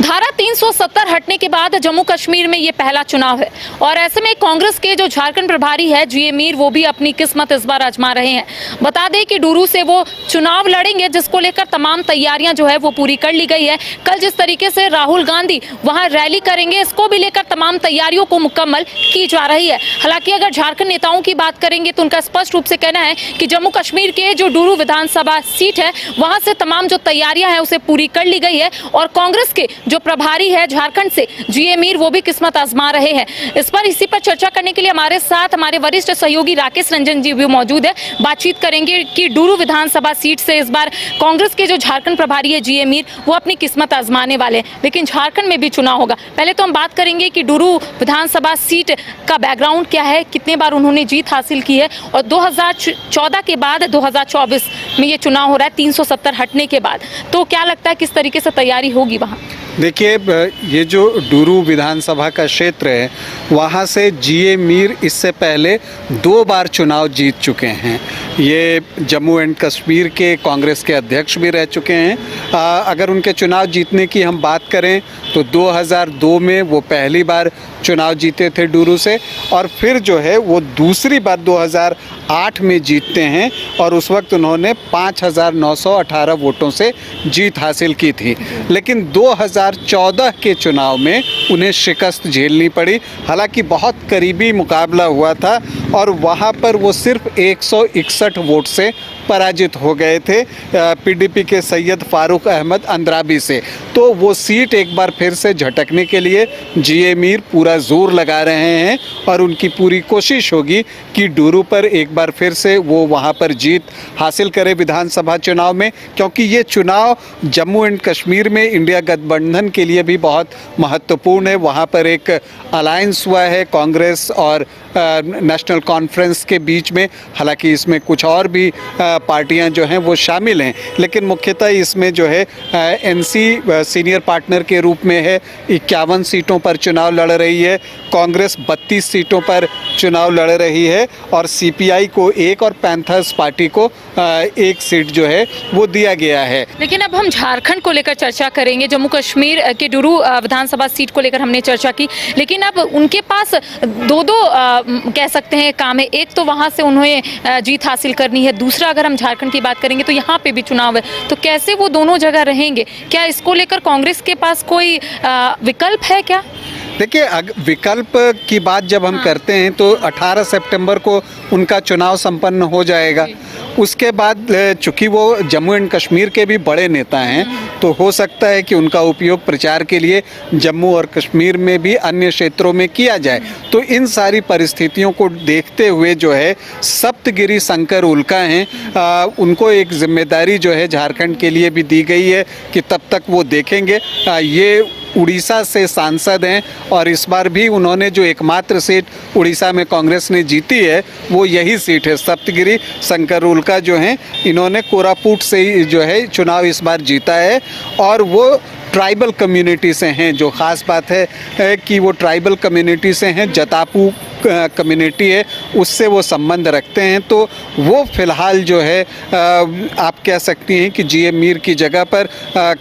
धारा 370 हटने के बाद जम्मू कश्मीर में ये पहला चुनाव है और ऐसे में कांग्रेस के जो झारखंड प्रभारी है जी ए मीर, वो भी अपनी किस्मत इस बार आजमा रहे हैं। बता दें कि डूरू से वो चुनाव लड़ेंगे, जिसको लेकर तमाम तैयारियां जो है वो पूरी कर ली गई है। कल जिस तरीके से राहुल गांधी वहां रैली करेंगे, इसको भी लेकर तमाम तैयारियों को मुकम्मल की जा रही है। हालांकि अगर झारखंड नेताओं की बात करेंगे तो उनका स्पष्ट रूप से कहना है कि जम्मू कश्मीर के जो डूरू विधानसभा सीट है वहां से तमाम जो तैयारियां हैं उसे पूरी कर ली गई है और कांग्रेस के जो प्रभारी है झारखंड से जी ए मीर, वो भी किस्मत आजमा रहे हैं। इसी पर चर्चा करने के लिए हमारे साथ हमारे वरिष्ठ सहयोगी राकेश रंजन जी भी मौजूद है। बातचीत करेंगे कि डूरू विधानसभा सीट से इस बार कांग्रेस के जो झारखंड प्रभारी है जी ए मीर, वो अपनी किस्मत आजमाने वाले हैं, लेकिन झारखंड में भी चुनाव होगा। पहले तो हम बात करेंगे कि डूरू विधानसभा सीट का बैकग्राउंड क्या है, कितने बार उन्होंने जीत हासिल की है और 2014 के बाद 2024 में ये चुनाव हो रहा है 370 हटने के बाद, तो क्या लगता है किस तरीके से तैयारी होगी वहाँ? देखिए, ये जो डूरू विधानसभा का क्षेत्र है वहाँ से जी ए मीर इससे पहले 2 बार चुनाव जीत चुके हैं। ये जम्मू एंड कश्मीर के कांग्रेस के अध्यक्ष भी रह चुके हैं। अगर उनके चुनाव जीतने की हम बात करें तो 2002 में वो पहली बार चुनाव जीते थे डूरू से और फिर जो है वो दूसरी बार 2008 में जीतते हैं और उस वक्त उन्होंने 5,918 वोटों से जीत हासिल की थी। लेकिन 2014 के चुनाव में उन्हें शिकस्त झेलनी पड़ी। हालांकि बहुत करीबी मुकाबला हुआ था और वहाँ पर वो सिर्फ 161 वोट से पराजित हो गए थे पीडीपी के सैयद फारूक अहमद अंद्राबी से। तो वो सीट एक बार फिर से झटकने के लिए जी ए मीर पूरा जोर लगा रहे हैं और उनकी पूरी कोशिश होगी कि डूरू पर एक बार फिर से वो वहाँ पर जीत हासिल करे विधानसभा चुनाव में, क्योंकि ये चुनाव जम्मू एंड कश्मीर में इंडिया गठबंधन के लिए भी बहुत महत्वपूर्ण है। वहाँ पर एक अलायंस हुआ है कांग्रेस और नेशनल कॉन्फ्रेंस के बीच में। हालांकि इसमें कुछ और भी पार्टियां जो हैं वो शामिल हैं, लेकिन मुख्यतः इसमें जो है एनसी सीनियर पार्टनर के रूप में है। 51 सीटों पर चुनाव लड़ रही है, कांग्रेस 32 सीटों पर चुनाव लड़ रही है और सीपीआई को 1 और पैंथर्स पार्टी को 1 सीट जो है वो दिया गया है। लेकिन अब हम झारखंड को लेकर चर्चा करेंगे। जम्मू कश्मीर के डूरू विधानसभा सीट को लेकर हमने चर्चा की, लेकिन अब उनके पास दो कह सकते हैं काम है। एक तो वहां से उन्हें जीत हासिल करनी है, दूसरा अगर हम झारखंड की बात करेंगे तो यहाँ पे भी चुनाव है, तो कैसे वो दोनों जगह रहेंगे? क्या इसको लेकर कांग्रेस के पास कोई विकल्प है क्या? देखिए, विकल्प की बात जब हम करते हैं तो 18 सितंबर को उनका चुनाव संपन्न हो जाएगा। उसके बाद चूँकि वो जम्मू एंड कश्मीर के भी बड़े नेता हैं तो हो सकता है कि उनका उपयोग प्रचार के लिए जम्मू और कश्मीर में भी अन्य क्षेत्रों में किया जाए। तो इन सारी परिस्थितियों को देखते हुए जो है सप्तगिरी शंकर उल्का हैं, उनको एक जिम्मेदारी जो है झारखंड के लिए भी दी गई है कि तब तक वो देखेंगे। ये उड़ीसा से सांसद हैं और इस बार भी उन्होंने जो एकमात्र सीट उड़ीसा में कांग्रेस ने जीती है वो यही सीट है। सप्तगिरी शंकर उल्का जो हैं, इन्होंने कोरापुट से ही जो है चुनाव इस बार जीता है और वो ट्राइबल कम्युनिटी से हैं। जो ख़ास बात है कि वो ट्राइबल कम्युनिटी से हैं, जतापू कम्युनिटी है, उससे वो संबंध रखते हैं। तो वो फ़िलहाल जो है आप कह सकती हैं कि जी ए मीर की जगह पर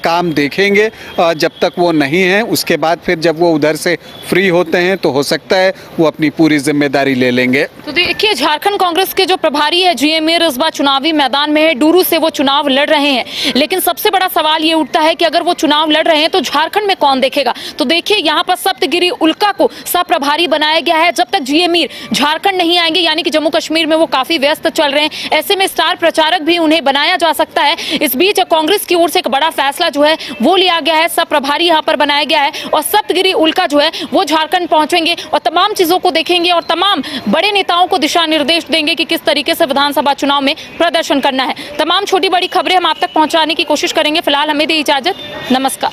काम देखेंगे जब तक वो नहीं हैं। उसके बाद फिर जब वो उधर से फ्री होते हैं तो हो सकता है वो अपनी पूरी जिम्मेदारी ले लेंगे। तो देखिए, झारखंड कांग्रेस के जो प्रभारी है जी ए मीर इस बार चुनावी मैदान में है, डूरू से वो चुनाव लड़ रहे हैं, लेकिन सबसे बड़ा सवाल ये उठता है कि अगर वो चुनाव लड़ रहे हैं तो झारखंड में कौन देखेगा? तो देखिए, यहाँ पर सप्तगिरी उल्का को सह प्रभारी बनाया गया है। जब तक जी ए मीर झारखंड नहीं आएंगे, यानी कि जम्मू कश्मीर में वो काफी व्यस्त चल रहे हैं, ऐसे में स्टार प्रचारक भी उन्हें बनाया जा सकता है। इस बीच कांग्रेस की ओर से एक बड़ा फैसला जो है वो लिया गया है, सब प्रभारी यहाँ पर बनाया गया है और सप्तगिरी उल्का जो है वो झारखंड पहुंचेंगे और तमाम चीजों को देखेंगे और तमाम बड़े नेताओं को दिशा निर्देश देंगे कि किस तरीके से विधानसभा चुनाव में प्रदर्शन करना है। तमाम छोटी बड़ी खबरें हम आप तक पहुंचाने की कोशिश करेंगे। फिलहाल हमें दे इजाजत, नमस्कार।